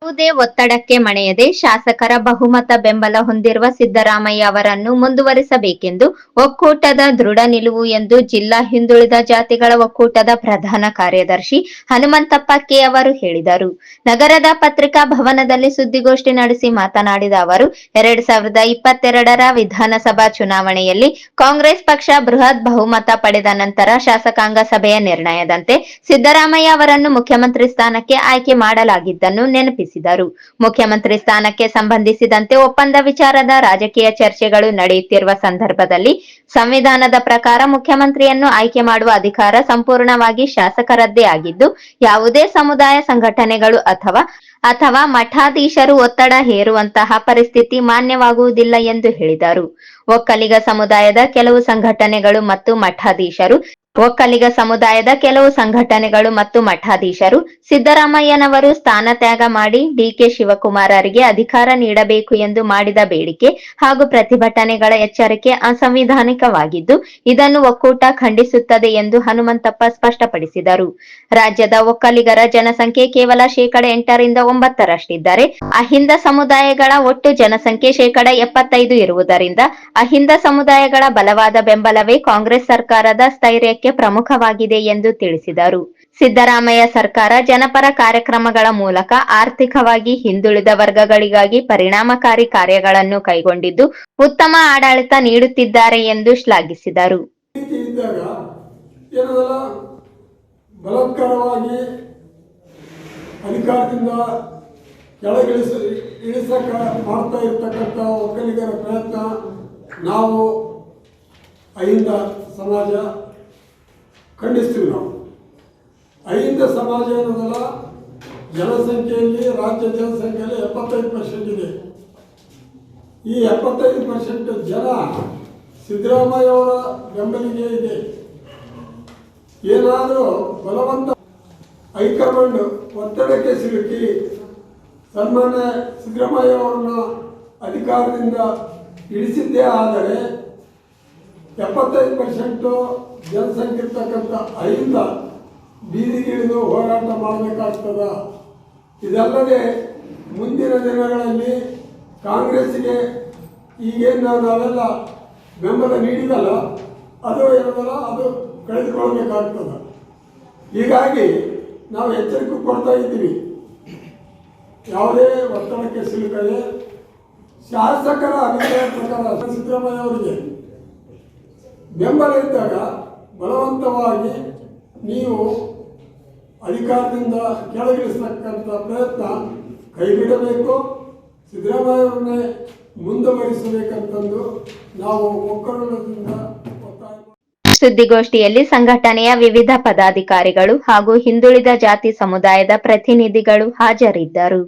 ಯಾವುದೇ ಒತ್ತಡಕ್ಕೆ ಮಣಿಯದೆ ಶಾಸಕರ ಬಹುಮತ ಬೆಂಬಲ ಹೊಂದಿರುವ ಸಿದ್ದರಾಮಯ್ಯ ಅವರನ್ನು ಮುಂದುವರಿಸಬೇಕೆಂದು ಒಕ್ಕೂಟದ ದೃಢ ನಿಲುವು ಎಂದು ಜಿಲ್ಲಾ ಹಿಂದುಳಿದ ಜಾತಿಗಳ ಒಕ್ಕೂಟದ ಪ್ರಧಾನ ಕಾರ್ಯದರ್ಶಿ ಹನುಮಂತಪ್ಪ ಕೆ ಅವರು ಹೇಳಿದರು. ನಗರದ ಪತ್ರಿಕಾ ಭವನದಲ್ಲಿ ಸುದ್ದಿಗೋಷ್ಠಿ ನಡೆಸಿ ಮಾತನಾಡಿದ ಅವರು, 2022ರ ವಿಧಾನಸಭಾ ಚುನಾವಣೆಯಲ್ಲಿ ಕಾಂಗ್ರೆಸ್ ಪಕ್ಷ ಬೃಹತ್ ಬಹುಮತ ಪಡೆದ ನಂತರ ಶಾಸಕಾಂಗ ಸಭೆಯ ನಿರ್ಣಯದಂತೆ ಸಿದ್ದರಾಮಯ್ಯ ಅವರನ್ನು ಮುಖ್ಯಮಂತ್ರಿ ಸ್ಥಾನಕ್ಕೆ ಆಯ್ಕೆ ಮಾಡಲಾಗಿದ್ದನ್ನು ನೆನಪಿಸಿದರು. ಮುಖ್ಯಮಂತ್ರಿ ಸ್ಥಾನಕ್ಕೆ ಸಂಬಂಧಿಸಿದಂತೆ ಒಪ್ಪಂದ ವಿಚಾರದ ರಾಜಕೀಯ ಚರ್ಚೆಗಳು ನಡೆಯುತ್ತಿರುವ ಸಂದರ್ಭದಲ್ಲಿ ಸಂವಿಧಾನದ ಪ್ರಕಾರ ಮುಖ್ಯಮಂತ್ರಿಯನ್ನು ಆಯ್ಕೆ ಮಾಡುವ ಅಧಿಕಾರ ಸಂಪೂರ್ಣವಾಗಿ ಶಾಸಕರದ್ದೇ ಆಗಿದ್ದು, ಯಾವುದೇ ಸಮುದಾಯ ಸಂಘಟನೆಗಳು ಅಥವಾ ಮಠಾಧೀಶರು ಒತ್ತಡ ಹೇರುವಂತಹ ಪರಿಸ್ಥಿತಿ ಮಾನ್ಯವಾಗುವುದಿಲ್ಲ ಎಂದು ಹೇಳಿದರು. ಒಕ್ಕಲಿಗ ಸಮುದಾಯದ ಕೆಲವು ಸಂಘಟನೆಗಳು ಮತ್ತು ಮಠಾಧೀಶರು ಸಿದ್ದರಾಮಯ್ಯನವರು ಸ್ಥಾನ ತ್ಯಾಗ ಮಾಡಿ ಡಿಕೆ ಶಿವಕುಮಾರರಿಗೆ ಅಧಿಕಾರ ನೀಡಬೇಕು ಎಂದು ಮಾಡಿದ ಬೇಡಿಕೆ ಹಾಗೂ ಪ್ರತಿಭಟನೆಗಳ ಎಚ್ಚರಿಕೆ ಅಸಂವಿಧಾನಿಕವಾಗಿದ್ದು, ಇದನ್ನು ಒಕ್ಕೂಟ ಖಂಡಿಸುತ್ತದೆ ಎಂದು ಹನುಮಂತಪ್ಪ ಸ್ಪಷ್ಟಪಡಿಸಿದರು. ರಾಜ್ಯದ ಒಕ್ಕಲಿಗರ ಜನಸಂಖ್ಯೆ ಕೇವಲ 8% ರಿಂದ 9ರಷ್ಟಿದ್ದರೆ, ಅಹಿಂದ ಸಮುದಾಯಗಳ ಒಟ್ಟು ಜನಸಂಖ್ಯೆ 75% ಇರುವುದರಿಂದ ಅಹಿಂದ ಸಮುದಾಯಗಳ ಬಲವಾದ ಬೆಂಬಲವೇ ಕಾಂಗ್ರೆಸ್ ಸರ್ಕಾರದ ಸ್ಥೈರ್ಯಕ್ಕೆ ಪ್ರಮುಖವಾಗಿದೆ ಎಂದು ತಿಳಿಸಿದರು. ಸಿದ್ದರಾಮಯ್ಯ ಸರ್ಕಾರ ಜನಪರ ಕಾರ್ಯಕ್ರಮಗಳ ಮೂಲಕ ಆರ್ಥಿಕವಾಗಿ ಹಿಂದುಳಿದ ವರ್ಗಗಳಿಗಾಗಿ ಪರಿಣಾಮಕಾರಿ ಕಾರ್ಯಗಳನ್ನು ಕೈಗೊಂಡಿದ್ದು, ಉತ್ತಮ ಆಡಳಿತ ನೀಡುತ್ತಿದ್ದಾರೆ ಎಂದು ಶ್ಲಾಘಿಸಿದರು. ಬಲಾತ್ಕಾರವಾಗಿ ಅಧಿಕಾರದಿಂದ ಇಳಿಸಕ ಮಾಡ್ತಾ ಇರ್ತಕ್ಕಂಥ ಒಕ್ಕಲಿಗರ ಪ್ರಯತ್ನ ನಾವು ಅಹಿಂದ ಸಮಾಜ ಖಂಡಿಸ್ತೀವಿ. ನಾವು ಅಹಿಂದ ಸಮಾಜ ಅನ್ನೋದಲ್ಲ, ಜನಸಂಖ್ಯೆಯಲ್ಲಿ ರಾಜ್ಯ ಜನಸಂಖ್ಯೆಯಲ್ಲಿ 75% ಇದೆ. ಈ 75% ಜನ ಸಿದ್ದರಾಮಯ್ಯ ಅವರ ಬೆಂಬಲಿಗೆ ಇದೆ. ಏನಾದರೂ ಬಲವಂತ ಹೈಕಮಾಂಡ್ ಒತ್ತಡಕ್ಕೆ ಸಿಲುಕಿ ಸನ್ಮಾನ್ಯ ಸಿದ್ದರಾಮಯ್ಯ ಅವರನ್ನು ಅಧಿಕಾರದಿಂದ ಇಳಿಸಿದ್ದೇ ಆದರೆ 75% ಜನಸಂಖ್ಯೆ ಇರ್ತಕ್ಕಂಥ ಅಹಿಂದ ಬೀದಿಗಿಳಿದು ಹೋರಾಟ ಮಾಡಬೇಕಾಗ್ತದ. ಇದಲ್ಲದೆ ಮುಂದಿನ ದಿನಗಳಲ್ಲಿ ಕಾಂಗ್ರೆಸ್ಸಿಗೆ ಈಗೇನು ನಾವೆಲ್ಲ ಬೆಂಬಲ ನೀಡಿದಲ್ಲ, ಅದು ಏನದಲ್ಲ, ಅದು ಕಳೆದುಕೊಳ್ಬೇಕಾಗ್ತದೆ. ಹೀಗಾಗಿ ನಾವು ಎಚ್ಚರಿಕೆ ಕೊಡ್ತಾ ಇದ್ದೀವಿ. ಯಾವುದೇ ಒತ್ತಡಕ್ಕೆ ಸಿಲುಕದೆ ಶಾಸಕರ ಅಭಿಪ್ರಾಯ ಪ್ರಕಾರ ಸಿದ್ದರಾಮಯ್ಯ ಅವರಿಗೆ ಬೆಂಬಲ ಇದ್ದಾಗ ಬಲವಂತವಾಗಿ ನೀವು ಅಧಿಕಾರದಿಂದ ಕೆಳಗಿಳಿಸತಕ್ಕಂಥ ಪ್ರಯತ್ನ ಕೈಬಿಡಬೇಕು, ಸಿದ್ದರಾಮಯ್ಯ ಅವರನ್ನೇ ಮುಂದುವರಿಸಬೇಕಂತಂದು ನಾವು ಒಕ್ಕೂಟದಿಂದ ಒತ್ತಾಯ. ಸುದ್ದಿಗೋಷ್ಠಿಯಲ್ಲಿ ಸಂಘಟನೆಯ ವಿವಿಧ ಪದಾಧಿಕಾರಿಗಳು ಹಾಗೂ ಹಿಂದುಳಿದ ಜಾತಿ ಸಮುದಾಯದ ಪ್ರತಿನಿಧಿಗಳು ಹಾಜರಿದ್ದರು.